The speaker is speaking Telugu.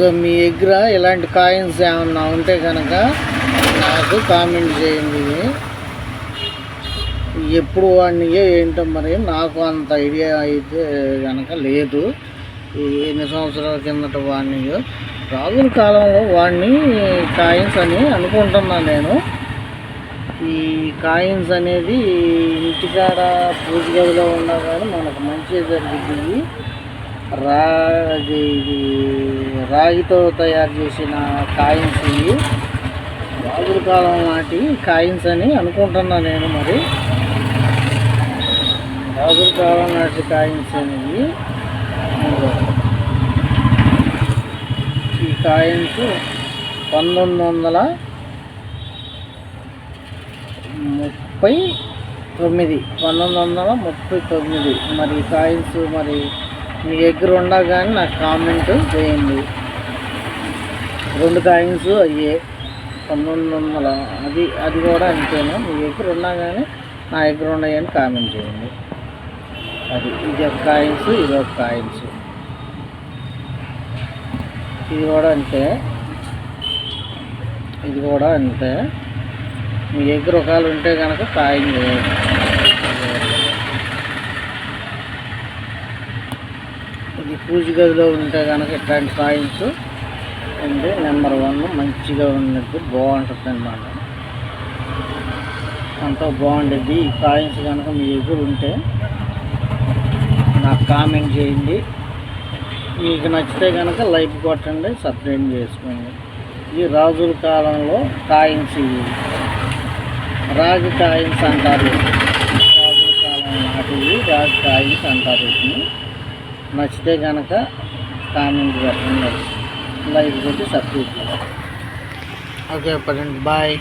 మీ దగ్గర ఇలాంటి కాయిన్స్ ఏమన్నా ఉంటే కనుక నాకు కామెంట్ చేయండి. ఎప్పుడు వాడినాయో ఏంటో మరి నాకు అంత ఐడియా అయితే కనుక లేదు. ఎన్ని సంవత్సరాల కిందట వాడినాయో రాజుల కాలంలో వాడిని కాయిన్స్ అని అనుకుంటున్నాను నేను. ఈ కాయిన్స్ అనేది ఇంటికాడ పూజ గదిలో ఉన్నా కానీ మనకు మంచిగా జరిగింది. రాగితో తయారు చేసిన కాయిన్స్ ఇవి రాజుల కాలం నాటి కాయిన్స్ అని అనుకుంటున్నా నేను. మరి రాజుల కాలం నాటి కాయిన్స్ అనేవి ఈ కాయిన్స్ 1939 మరి ఈ కాయిన్స్ మరి మీ దగ్గర ఉండగానే నాకు కామెంట్ చేయండి. 2 కాయిన్స్ అయ్యే 1900 అది కూడా అంతేనా? మీ దగ్గర ఉండగానే నా దగ్గర ఉన్నాయని కామెంట్ చేయండి. ఇది ఒక కాయిన్స్, ఇది ఒక కాయిన్స్, ఇది కూడా అంతే, ఇది కూడా అంతే. మీ దగ్గర ఒకవేళ ఉంటే కనుక కాయిన్ చేయండి. ఇది పూజ గదిలో ఉంటే కనుక ఇట్లాంటి కాయిన్స్ అంటే నెంబర్ 1 మంచిగా ఉన్నట్టు బాగుంటుంది అన్నమాట. అంతా బాగుంటుంది. ఈ కాయిన్స్ కనుక మీ దగ్గర ఉంటే నాకు కామెంట్ చేయండి. మీకు నచ్చితే కనుక లైక్ కొట్టండి, సబ్స్క్రైబ్ చేసుకోండి. ఈ రాజుల కాలంలో కాయిన్స్, ఇవి రాగి కాయిన్స్ అంటారు. రాజుల కాలం నాటివి రాగి కాయిన్స్ అంటారు. వీటిని నచ్చితే కనుక కామెంట్ పెట్టండి, లైక్ కొట్టి సబ్స్క్రైబ్ చేయండి. ఓకే, పడండి, బాయ్.